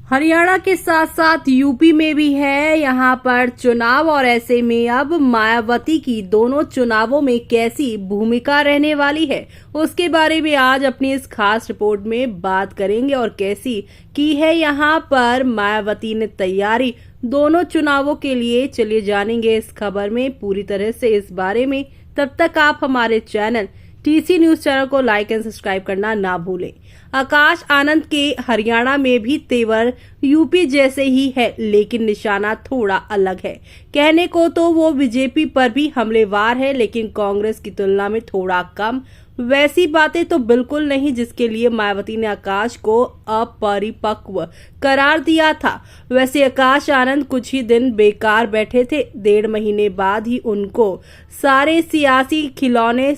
हरियाणा के साथ साथ यूपी में भी है यहाँ पर चुनाव और ऐसे में अब मायावती की दोनों चुनावों में कैसी भूमिका रहने वाली है उसके बारे में आज अपनी इस खास रिपोर्ट में बात करेंगे और कैसी की है यहाँ पर मायावती ने तैयारी दोनों चुनावों के लिए। चलिए जानेंगे इस खबर में पूरी तरह से इस बारे में। तब तक आप हमारे चैनल टीसी न्यूज चैनल को लाइक एंड सब्सक्राइब करना ना भूलें। आकाश आनंद के हरियाणा में भी तेवर यूपी जैसे ही है, लेकिन निशाना थोड़ा अलग है। कहने को तो वो बीजेपी पर भी हमलेवार है, लेकिन कांग्रेस की तुलना में थोड़ा कम। वैसी बातें तो बिल्कुल नहीं जिसके लिए मायावती ने आकाश को अपरिपक्व करार दिया था। वैसे आकाश आनंद कुछ ही दिन बेकार बैठे थे। 1.5 महीने बाद ही उनको सारे सियासी खिलौने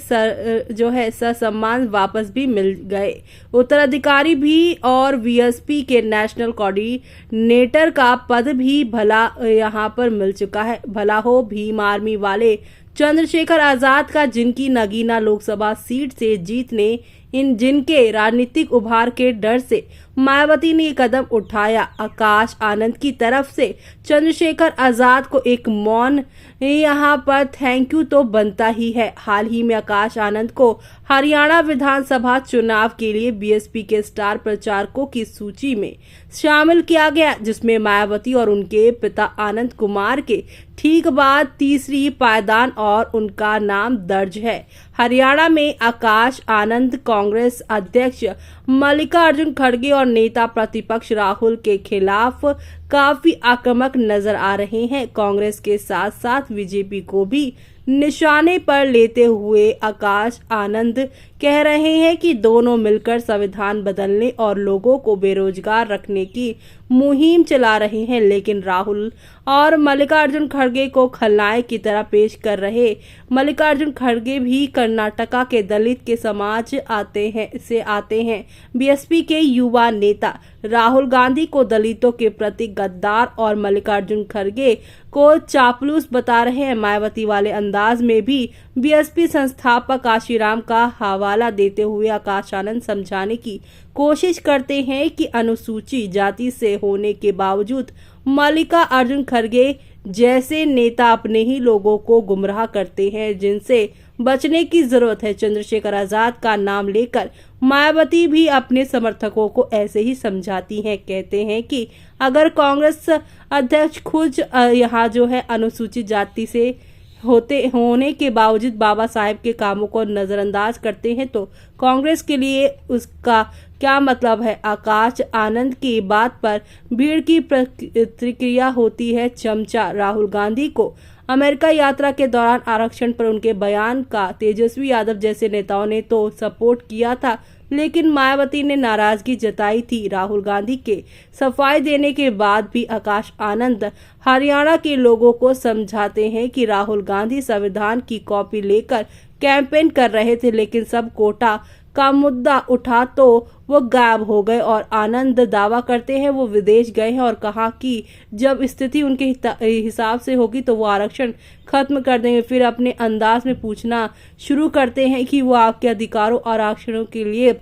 ससम्मान वापस भी मिल गए। उत्तराधिकारी भी और वीएसपी के नेशनल कोऑर्डिनेटर का पद भी भला यहाँ पर मिल चुका है। भला हो भीम आर्मी वाले चंद्रशेखर आजाद का, जिनकी नगीना लोकसभा सीट से जीतने जिनके राजनीतिक उभार के डर से मायावती ने कदम उठाया। आकाश आनंद की तरफ से चंद्रशेखर आजाद को एक मौन यहाँ पर थैंक यू तो बनता ही है। हाल ही में आकाश आनंद को हरियाणा विधानसभा चुनाव के लिए बीएसपी के स्टार प्रचारकों की सूची में शामिल किया गया, जिसमें मायावती और उनके पिता आनंद कुमार के ठीक बाद तीसरी पायदान और उनका नाम दर्ज है। हरियाणा में आकाश आनंद कांग्रेस अध्यक्ष मल्लिकार्जुन खड़गे और नेता प्रतिपक्ष राहुल के खिलाफ काफी आक्रामक नजर आ रहे हैं। कांग्रेस के साथ साथ बीजेपी को भी निशाने पर लेते हुए आकाश आनंद कह रहे हैं कि दोनों मिलकर संविधान बदलने और लोगों को बेरोजगार रखने की मुहिम चला रहे हैं, लेकिन राहुल और मल्लिकार्जुन खड़गे को खलनायक की तरह पेश कर रहे। मल्लिकार्जुन खड़गे भी कर्नाटका के दलित के समाज आते हैं। बीएसपी के युवा नेता राहुल गांधी को दलितों के प्रति गद्दार और मल्लिकार्जुन खड़गे को चापलूस बता रहे हैं। मायावती वाले अंदाज में भी बीएसपी संस्थापक काशीराम का हवाला देते हुए आकाश आनंद समझाने की कोशिश करते हैं कि अनुसूची जाति से होने के बावजूद मल्लिकार्जुन खड़गे जैसे नेता अपने ही लोगों को गुमराह करते हैं, जिनसे बचने की जरूरत है। चंद्रशेखर आजाद का नाम लेकर मायावती भी अपने समर्थकों को ऐसे ही समझाती हैं। कहते हैं कि अगर कांग्रेस अध्यक्ष खुद यहाँ अनुसूचित जाति से होने के बावजूद बाबा साहेब के कामों को नजरअंदाज करते हैं तो कांग्रेस के लिए उसका क्या मतलब है। आकाश आनंद की बात पर भीड़ की प्रतिक्रिया होती है। चमचा राहुल गांधी को अमेरिका यात्रा के दौरान आरक्षण पर उनके बयान का तेजस्वी यादव जैसे नेताओं ने तो सपोर्ट किया था, लेकिन मायावती ने नाराजगी जताई थी। राहुल गांधी के सफाई देने के बाद भी आकाश आनंद हरियाणा के लोगों को समझाते हैं कि राहुल गांधी संविधान की कॉपी लेकर कैंपेन कर रहे थे, लेकिन सब कोटा का मुद्दा उठा तो वो गायब हो गए। और आनंद दावा करते हैं वो विदेश गए हैं और कहा कि जब स्थिति उनके हिसाब से होगी तो वो आरक्षण खत्म कर देंगे। फिर अपने अंदाज में पूछना शुरू करते हैं कि वो आपके अधिकारों और आरक्षणों के लिए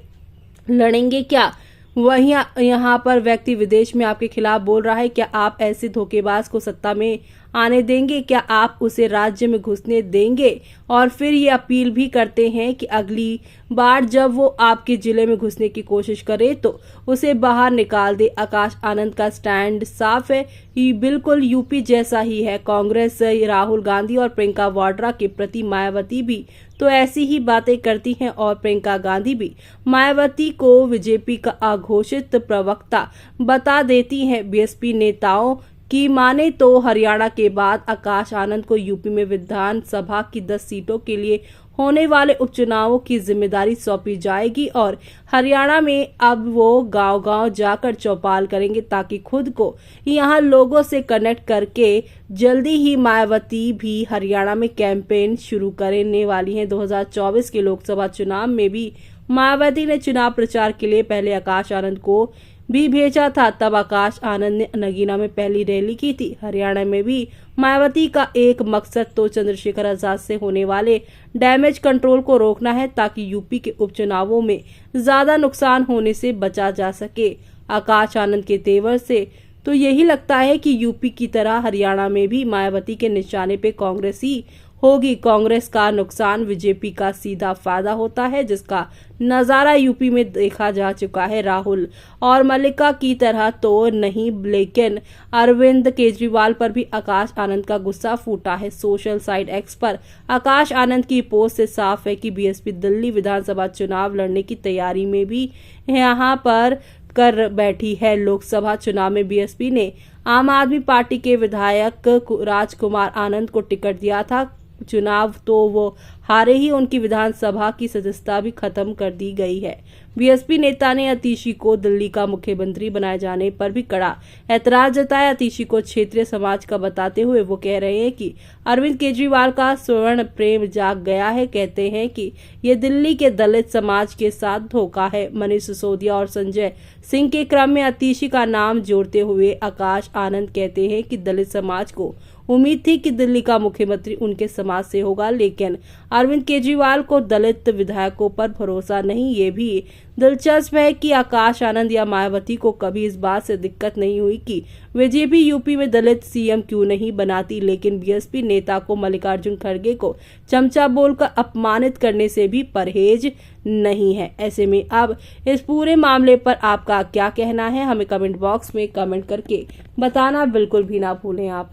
लड़ेंगे क्या। वहीं यहाँ पर व्यक्ति विदेश में आपके खिलाफ बोल रहा है, क्या आप ऐसे धोखेबाज को सत्ता में आने देंगे? क्या आप उसे राज्य में घुसने देंगे? और फिर ये अपील भी करते हैं कि अगली बार जब वो आपके जिले में घुसने की कोशिश करे तो उसे बाहर निकाल दे। आकाश आनंद का स्टैंड साफ है, ये बिल्कुल यूपी जैसा ही है। कांग्रेस राहुल गांधी और प्रियंका वाड्रा के प्रति मायावती भी तो ऐसी ही बातें करती हैं और प्रियंका गांधी भी मायावती को बीजेपी का अघोषित प्रवक्ता बता देती हैं। बीएसपी नेताओं की माने तो हरियाणा के बाद आकाश आनंद को यूपी में विधानसभा की 10 सीटों के लिए होने वाले उपचुनावों की जिम्मेदारी सौंपी जाएगी और हरियाणा में अब वो गांव-गांव जाकर चौपाल करेंगे ताकि खुद को यहां लोगों से कनेक्ट करके जल्दी ही मायावती भी हरियाणा में कैंपेन शुरू करने वाली हैं। 2024 के लोकसभा चुनाव में भी मायावती ने चुनाव प्रचार के लिए पहले आकाश आनंद को भी भेजा था। तब आकाश आनंद ने नगीना में पहली रैली की थी। हरियाणा में भी मायावती का एक मकसद तो चंद्रशेखर आजाद से होने वाले डैमेज कंट्रोल को रोकना है ताकि यूपी के उपचुनावों में ज्यादा नुकसान होने से बचा जा सके। आकाश आनंद के तेवर से, तो यही लगता है कि यूपी की तरह हरियाणा में भी मायावती के निशाने पे कांग्रेस ही होगी। कांग्रेस का नुकसान बीजेपी का सीधा फायदा होता है, जिसका नजारा यूपी में देखा जा चुका है। राहुल और मल्लिका की तरह तो नहीं, लेकिन अरविंद केजरीवाल पर भी आकाश आनंद का गुस्सा फूटा है। सोशल साइट एक्स पर आकाश आनंद की पोस्ट से साफ है कि बीएसपी दिल्ली विधानसभा चुनाव लड़ने की तैयारी में भी यहाँ पर कर बैठी है। लोकसभा चुनाव में बीएसपी ने आम आदमी पार्टी के विधायक राजकुमार आनंद को टिकट दिया था। चुनाव तो वो हारे ही, उनकी विधानसभा की सदस्यता भी खत्म कर दी गई है। बीएसपी नेता ने अतीशी को दिल्ली का मुख्यमंत्री बनाए जाने पर भी कड़ा ऐतराज जताया। अतीशी को क्षेत्रीय समाज का बताते हुए वो कह रहे हैं कि अरविंद केजरीवाल का स्वर्ण प्रेम जाग गया है। कहते हैं कि ये दिल्ली के दलित समाज के साथ धोखा है। मनीष सिसोदिया और संजय सिंह के क्रम में अतीशी का नाम जोड़ते हुए आकाश आनंद कहते हैं कि दलित समाज को उम्मीद थी कि दिल्ली का मुख्यमंत्री उनके समाज से होगा, लेकिन अरविंद केजरीवाल को दलित विधायकों पर भरोसा नहीं। ये भी दिलचस्प है कि आकाश आनंद या मायावती को कभी इस बात से दिक्कत नहीं हुई कि बीजेपी यूपी में दलित सीएम क्यों नहीं बनाती, लेकिन बीएसपी नेता को मल्लिकार्जुन खड़गे को चमचा बोलकर अपमानित करने से भी परहेज नहीं है। ऐसे में अब इस पूरे मामले पर आपका क्या कहना है, हमें कमेंट बॉक्स में कमेंट करके बताना बिल्कुल भी ना भूलें आप।